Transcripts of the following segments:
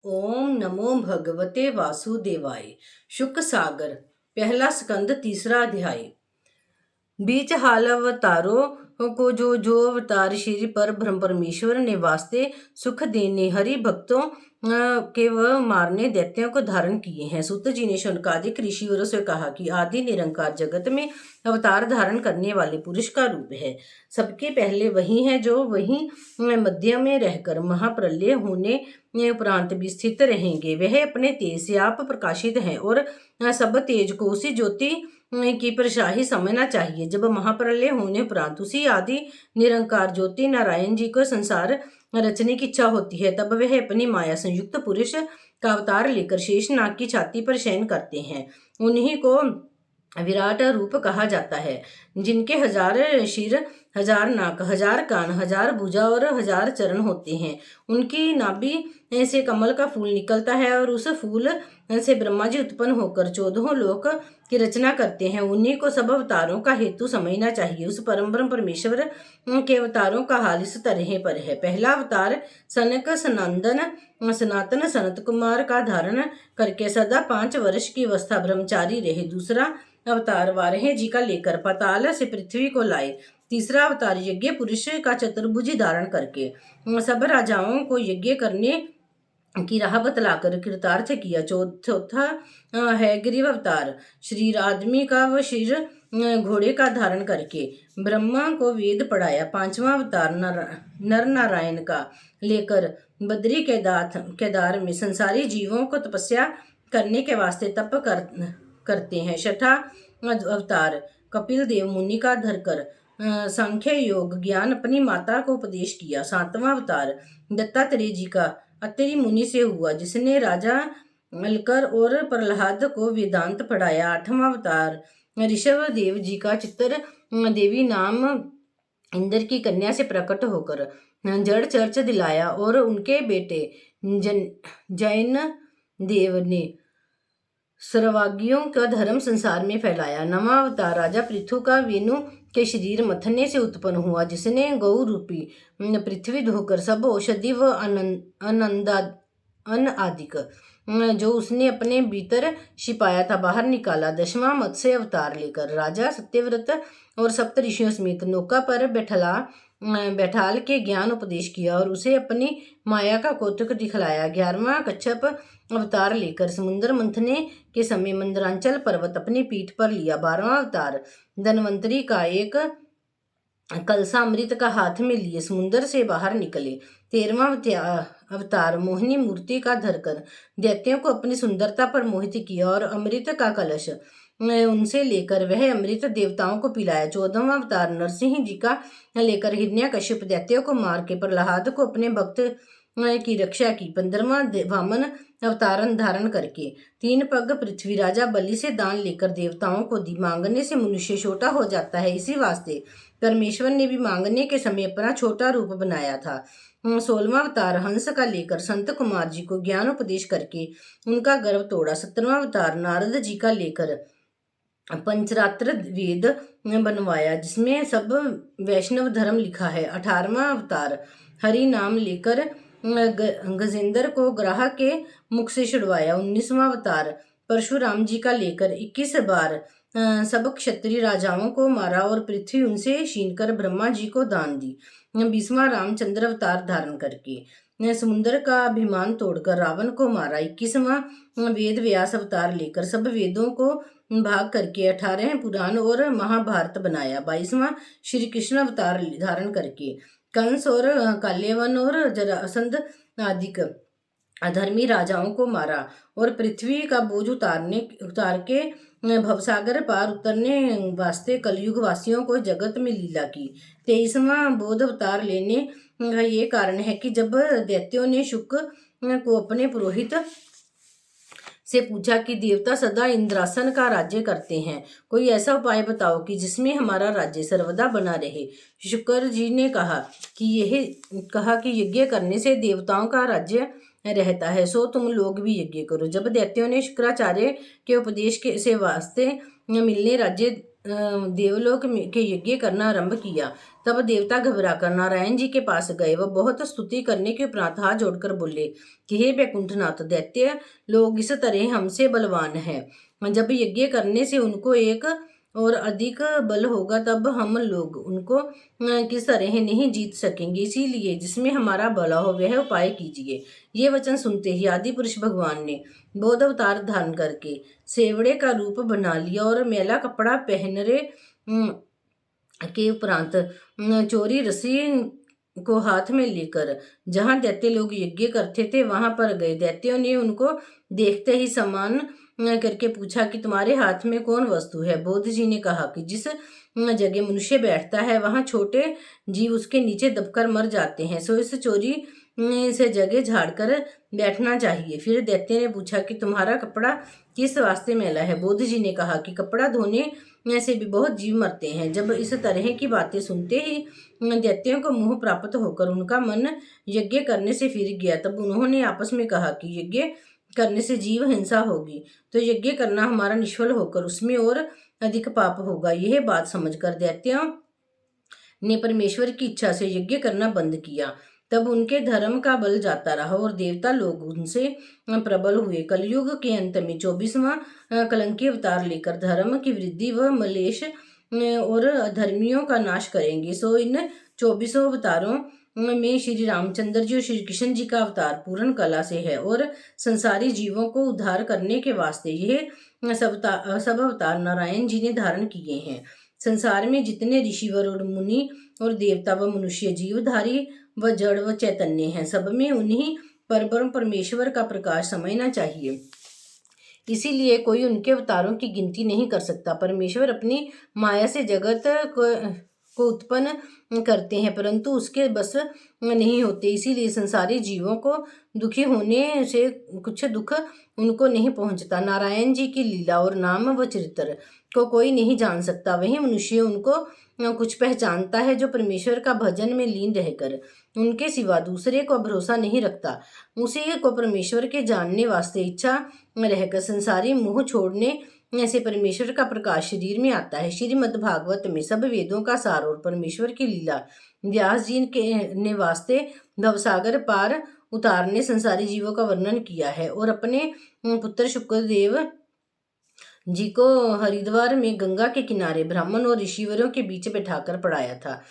ओम नमो भगवते वासुदेवाय। शुक सागर, पहला स्कंद, तीसरा अध्याय। बीच हाल अवतारों को जो जो अवतार श्री पर ब्रह्म परमेश्वर ने वास्ते सुख देने हरि भक्तों के व मारने दैत्यों को धारण किए हैं। सूत जी ने शौनकादिक ऋषियों से कहा कि आदि निरंकार जगत में अवतार धारण करने वाले पुरुष का रूप है। सबके पहले वही है जो वही मध्य में रहकर महाप्रलय होने उपरांत भी स्थित रहेंगे। वह अपने तेज से आप प्रकाशित हैं और सब तेज को उसी ज्योति की प्रशाही समझना चाहिए। जब महाप्रलय होने उपरांत उसी आदि निरंकार ज्योति नारायण जी को संसार रचने की इच्छा होती है, तब वह अपनी माया संयुक्त पुरुष का अवतार लेकर शेष नाग की छाती पर शयन करते हैं। उन्हीं को विराट रूप कहा जाता है, जिनके 1000 शिर, 1000 नाक, 1000 कान, 1000 भुजा और 1000 चरण होते हैं। उनकी नाभि से कमल का फूल निकलता है और उस फूल से ब्रह्मा जी उत्पन्न होकर 14 लोक की रचना करते हैं। उन्हीं को सब अवतारों का हेतु समझना चाहिए। उस परम ब्रह्म परमेश्वर के अवतारों का हाल इस तरह पर है। पहला अवतार सनक सनातन सनत कुमार का धारण करके सदा 5 वर्ष की अवस्था ब्रह्मचारी रहे। दूसरा अवतार वाराह जी का लेकर पाताल से पृथ्वी को लाए। तीसरा अवतार यज्ञ पुरुष का चतुर्भुज धारण करके सब राजाओं को यज्ञ करने की राह बतलाकर कृतार्थ किया। चौथा है ग्रीव अवतार, श्री आदमी का व शिर घोड़े का धारण करके ब्रह्मा को वेद पढ़ाया। पांचवा अवतार नर नारायण का लेकर बद्री केदार में संसारी जीवों को तपस्या करने के वास्ते तप करते हैं। छठा अवतार कपिल देव मुनि का धरकर सांख्य योग ज्ञान अपनी माता को उपदेश किया। सातवां अवतार दत्तात्रेय जी का अत्रि मुनि से हुआ, जिसने राजा अलकर और प्रहलाद को वेदांत पढ़ाया। आठवां अवतार ऋषभ देव जी का चित्र देवी नाम इंद्र की कन्या से प्रकट होकर जड़ चर्च दिलाया और उनके बेटे जैन देव ने सर्वागियों का धर्म संसार में फैलाया। नवा अवतार राजा पृथु का वेणु के शरीर मथने से उत्पन्न हुआ, जिसने गौ रूपी पृथ्वी धोकर सब औषधि व अन्न आदिक जो उसने अपने भीतर छिपाया था बाहर निकाला। दसवां मत्स्य अवतार लेकर राजा सत्यव्रत और सप्त ऋषियों समेत नौका पर बैठाल के ज्ञान उपदेश किया और उसे अपनी माया का कौतुक दिखलाया। 11वां कच्छप अवतार लेकर समुद्र मंथने के समय मंदरांचल पर्वत अपनी पीठ पर लिया। 12वां अवतार धनवंतरी का एक कलसा अमृत का हाथ में लिए समुद्र से बाहर निकले। 13वां अवतार मोहिनी मूर्ति का धरकर दैत्यों को अपनी सुंदरता पर मोहित किया और अमृत का कलश उनसे लेकर वह अमृत देवताओं को पिलाया। 14वां अवतार नरसिंह जी का लेकर हिरण्यकश्यप दैत्यों को मार के प्रहलाद को अपने भक्त की रक्षा की। 15वां वामन अवतारण धारण करके 3 पग पृथ्वी राजा बलि से दान लेकर देवताओं को दी। मांगने से मनुष्य छोटा हो जाता है, इसी वास्ते परमेश्वर ने भी मांगने के समय अपना छोटा रूप बनाया था। 16वां अवतार हंस का लेकर संत कुमार जी को ज्ञान उपदेश करके उनका गर्व तोड़ा। 17वां अवतार नारद जी का लेकर पंचरात्र वेद बनवाया, जिसमें सब वैष्णव धर्म लिखा है। 18वां अवतार हरि नाम लेकर गजेंद्र को ग्राह के मुख से छुड़वाया। 19वां अवतार परशुराम जी का लेकर 21 बार सब क्षत्रिय राजाओं को मारा और पृथ्वी उनसे छीनकर ब्रह्मा जी को दान दी। 20वां रामचंद्र अवतार धारण करके समुद्र का अभिमान तोड़कर रावण को मारा। 21वां वेद व्यास अवतार लेकर सब वेदों को भाग करके 18 पुराण और महाभारत बनाया। 22वां श्री कृष्ण अवतार धारण करके कंस और काल्यवन और जरासंध आदि अधर्मी राजाओं को मारा और पृथ्वी का बोझ उतार के भवसागर पार उतरने वास्ते कलयुग वासियों को जगत में लीला की। 23वां बोध अवतार लेने का ये कारण है कि जब दैत्यों ने शुक को अपने पुरोहित से पूछा कि देवता सदा इंद्रासन का राज्य करते हैं, कोई ऐसा उपाय बताओ कि जिसमें हमारा राज्य सर्वदा बना रहे। शुक्र जी ने कहा कि यज्ञ करने से देवताओं का राज्य रहता है, सो तुम लोग भी यज्ञ करो। जब दैत्यों ने शुक्राचार्य के उपदेश से वास्ते मिलने राज्य देवलोक के यज्ञ करना आरंभ किया। तब देवता घबराकर नारायण जी के पास गए। वह बहुत स्तुति करने के उपरांत हाथ जोड़कर बोले कि हे वैकुंठनाथ, दैत्य लोग इस तरह हमसे बलवान हैं। जब यज्ञ करने से उनको एक और अधिक बल होगा तब हम लोग उनको किस तरह नहीं जीत सकेंगे। इसीलिए जिसमें हमारा भला हो वह उपाय कीजिए। ये वचन सुनते ही आदि पुरुष भगवान ने बौद्ध अवतार धारण करके सेवड़े का रूप बना लिया और मैला कपड़ा पहनरे के उपरांत चोरी रस्सी को हाथ में लेकर जहां दैत्य लोग यज्ञ करते थे वहां पर गए। दैत्यों ने उनको देखते ही सम्मान करके पूछा कि तुम्हारे हाथ में कौन वस्तु है। बुद्ध जी ने कहा कि जिस जगह मनुष्य बैठता है वहां छोटे जीव उसके नीचे दबकर मर जाते हैं, सो इस चोरी से जगह झाड़कर बैठना चाहिए। फिर दैत्य ने पूछा कि तुम्हारा कपड़ा किस वास्ते मैला है। बुद्ध जी ने कहा कि कपड़ा धोने से भी बहुत जीव मरते हैं। जब इस तरह की बातें सुनते ही दैत्यों को मोह प्राप्त होकर उनका मन यज्ञ करने से फिर गया। तब उन्होंने आपस में कहा कि यज्ञ करने से जीव हिंसा होगी तो यज्ञ करना हमारा निष्फल होकर उसमें और अधिक पाप होगा। यह बात समझकर दैत्यों ने परमेश्वर की इच्छा से यज्ञ करना बंद किया। तब उनके धर्म का बल जाता रहा और देवता लोग उनसे प्रबल हुए। कलयुग के अंत में 24वां कलंकी अवतार लेकर धर्म की वृद्धि व मलेश और अधर्मियों का नाश करेंगे। सो इन 24 अवतारों में श्री रामचंद्र जी और श्री कृष्ण जी का अवतार पूर्ण कला से है और संसारी जीवों को उद्धार करने के वास्ते यह सब अवतार नारायण जी ने धारण किए हैं। संसार में जितने ऋषिवर और मुनि और देवता व मनुष्य जीवधारी व जड़ व चैतन्य हैं, सब में उन्हीं परब्रह्म परमेश्वर का प्रकाश समझना चाहिए। इसीलिए कोई उनके अवतारों की गिनती नहीं कर सकता। परमेश्वर अपनी माया से जगत को उत्पन्न करते हैं परंतु उसके बस नहीं होते। इसीलिए संसारी जीवों को दुखी होने से कुछ दुख उनको नहीं पहुंचता। नारायण जी की लीला और नाम व चरित्र को कोई नहीं जान सकता। वही मनुष्य उनको कुछ पहचानता है जो परमेश्वर का भजन में लीन रहकर उनके सिवा दूसरे को भरोसा नहीं रखता। उसी को परमेश्वर के जानने वास्ते इच्छा रहकर संसारी मोह छोड़ने ऐसे परमेश्वर का प्रकाश शरीर में आता है। श्रीमद् भागवत में सब वेदों का सार और परमेश्वर की लीला व्यास जी ने वास्ते भवसागर पार उतारने संसारी जीवों का वर्णन किया है और अपने पुत्र शुक्रदेव जी को हरिद्वार में गंगा के किनारे ब्राह्मण और ऋषिवरों के बीच बैठाकर पढ़ाया था।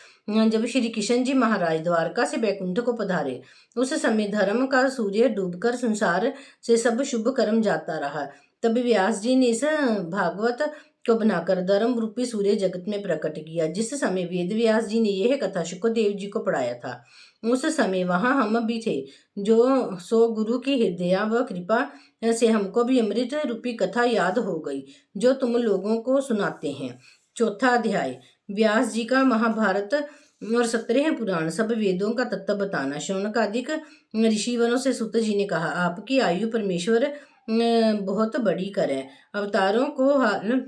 जब श्री कृष्ण जी महाराज द्वारका से बैकुंठ को पधारे उस समय धर्म का सूर्य डूबकर संसार से सब शुभ कर्म जाता रहा। तब व्यास जी ने इस भागवत को बनाकर धर्म रूपी सूर्य जगत में प्रकट किया। जिस समय वेद व्यास जी ने यह कथा शुक्रदेव जी को पढ़ाया था उस समय वहां हम भी थे। जो सो गुरु की हृदय व कृपा से हमको भी अमृत रूपी कथा याद हो गई जो तुम लोगों को सुनाते हैं। चौथा अध्याय व्यास जी का महाभारत और 17 पुराण सब वेदों का तत्व बताना। शौनकादिक ऋषिवरों से सुत जी ने कहा, आपकी आयु परमेश्वर बहुत बड़ी करे। अवतारों को हाल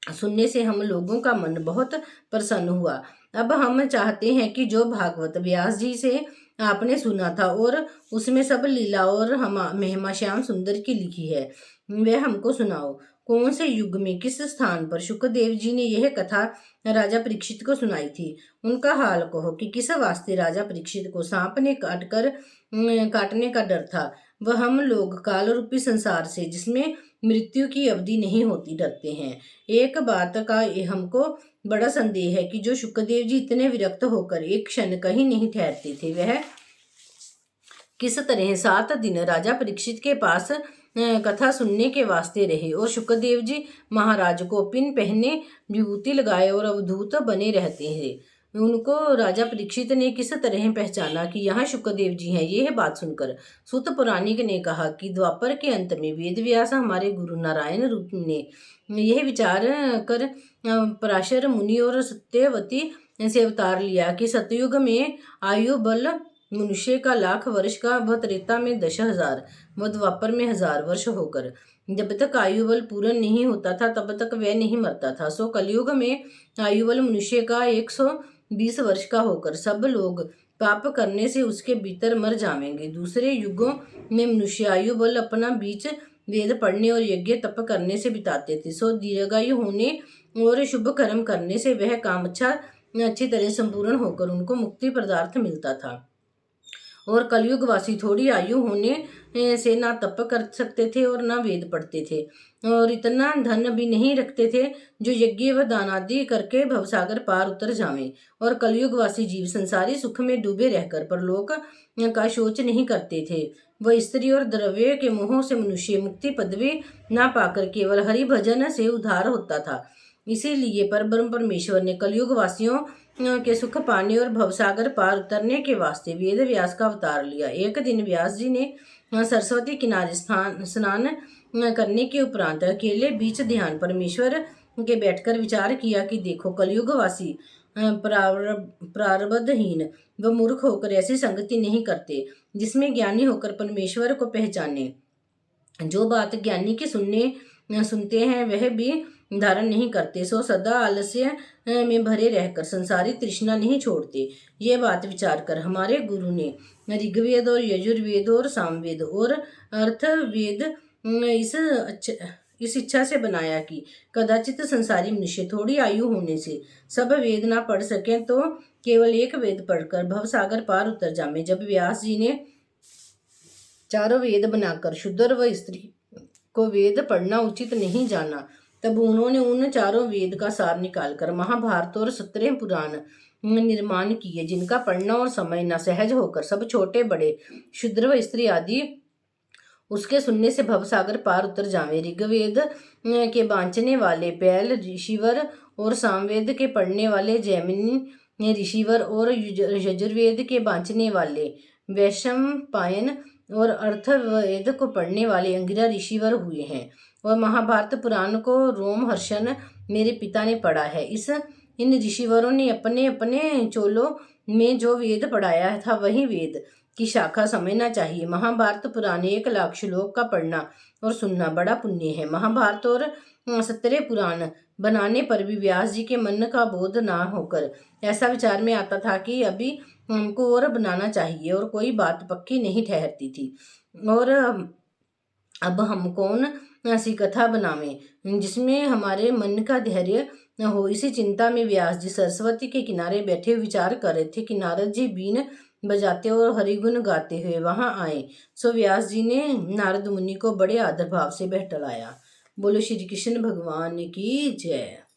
सुनने से हम लोगों का मन बहुत प्रसन्न हुआ। अब हम चाहते हैं कि जो भागवत व्यास जी से आपने सुना था और उसमें सब लीला और महिमा श्याम सुंदर की लिखी है वह हमको सुनाओ। कौन से युग में किस स्थान पर शुक्रदेव जी ने यह कथा राजा परीक्षित को सुनाई थी, उनका हाल कहो कि किस वास्ते राजा परीक्षित को सांप ने काटने का डर था। वह हम लोग काल रूपी संसार से जिसमें मृत्यु की अवधि नहीं होती डरते हैं। एक बात का हमको बड़ा संदेह है कि जो शुक्रदेव जी इतने विरक्त होकर एक क्षण कहीं नहीं ठहरते थे वह किस तरह 7 दिन राजा परीक्षित के पास कथा सुनने के वास्ते रहे और शुक्रदेव जी महाराज को पिन पहने विभूति लगाए और अवधूत बने रहते हैं। उनको राजा परीक्षित ने किस तरह पहचाना कि यहाँ शुक्रदेव जी हैं। यह बात सुनकर सूत पुराणिक ने कहा कि द्वापर के अंत में वेद व्यास हमारे गुरु नारायण रूप ने यह विचार कर पराशर मुनि और सत्यवती से अवतार लिया कि सतयुग में आयु बल मनुष्य का 1,00,000 वर्ष का व त्रेता में 10,000 व द्वापर में 1,000 वर्ष होकर जब तक आयु बल पूर्ण नहीं होता था तब तक वह नहीं मरता था। सो कलयुग में आयु बल मनुष्य का 120 वर्ष का होकर सब लोग पाप करने से उसके भीतर मर जाएंगे। दूसरे युगों में मनुष्य आयु बल अपना बीच वेद पढ़ने और यज्ञ तप करने से बिताते थे। सो दीर्घायु होने और शुभ कर्म करने से वह काम अच्छी तरह संपूर्ण होकर उनको मुक्ति पदार्थ मिलता था। और कलयुग वासी थोड़ी आयु होने से ना तप कर सकते थे और ना वेद पढ़ते थे, और इतना धन भी नहीं रखते थे जो यज्ञ व दान आदि करके भवसागर पार उतर जावें। और कलयुग वासी जीव संसारी सुख में डूबे रहकर परलोक का शोच नहीं करते थे। वह स्त्री और द्रव्य के मोह से मनुष्य मुक्ति पदवी ना पाकर केवल हरि भजन से उद्धार होता था। इसीलिए परब्रह्म परमेश्वर ने कलयुग वासियों के सुख पाने और भवसागर पार उतरने के वास्ते वेद व्यास का अवतार लिया। एक दिन व्यास जी ने सरस्वती किनारे स्नान करने के उपरांत अकेले बीच ध्यान परमेश्वर के बैठकर विचार किया कि देखो, कलयुग वासी प्रारब्धहीन व मूर्ख होकर ऐसी संगति नहीं करते जिसमें ज्ञानी होकर परमेश्वर को पहचाने। जो बात ज्ञानी की सुनते हैं वह भी धारण नहीं करते, सो सदा आलस्य में भरे रहकर संसारी तृष्णा नहीं छोड़ते। ये बात विचार कर हमारे गुरु ने ऋग्वेद और यजुर्वेद और सामवेद और अर्थवेद इस इच्छा से बनाया कि कदाचित संसारी मनुष्य थोड़ी आयु होने से सब वेद ना पढ़ सकें तो केवल एक वेद पढ़कर भवसागर पार उतर जामे। जब व्यास जी ने चारों वेद बनाकर शूद्र व स्त्री को वेद पढ़ना उचित नहीं जाना, तब उन्होंने उन चारों वेद का सार निकालकर महाभारत और 17 पुराण निर्माण किए, जिनका पढ़ना और समझना सहज होकर सब छोटे बड़े शूद्र व स्त्री आदि उसके सुनने से भवसागर पार उतर जावे। ऋग्वेद के बांचने वाले पैल ऋषिवर और सामवेद के पढ़ने वाले जैमिनी ऋषिवर और यजुर्वेद के बांचने वाले वैशंपायन और अर्थवेद को पढ़ने वाले अंगिरा ऋषिवर हुए हैं। और महाभारत पुराण को रोमहर्षण मेरे पिता ने पढ़ा है। इन ऋषिवरों ने अपने अपने चोलों में जो वेद पढ़ाया था वही वेद की शाखा समझना चाहिए। महाभारत पुराण 1 लाख श्लोक का पढ़ना और सुनना बड़ा पुण्य है। महाभारत और 17 पुराण बनाने पर भी व्यास जी के मन का बोध ना होकर ऐसा विचार में आता था कि अभी हमको और बनाना चाहिए, और कोई बात पक्की नहीं ठहरती थी। और अब हम कौन ऐसी कथा बनावें जिसमें हमारे मन का धैर्य न हो। इसी चिंता में व्यास जी सरस्वती के किनारे बैठे विचार कर रहे थे कि नारद जी बीन बजाते और हरिगुण गाते हुए वहां आए। सो व्यास जी ने नारद मुनि को बड़े आदर भाव से बैठलाया। बोलो श्री कृष्ण भगवान की जय।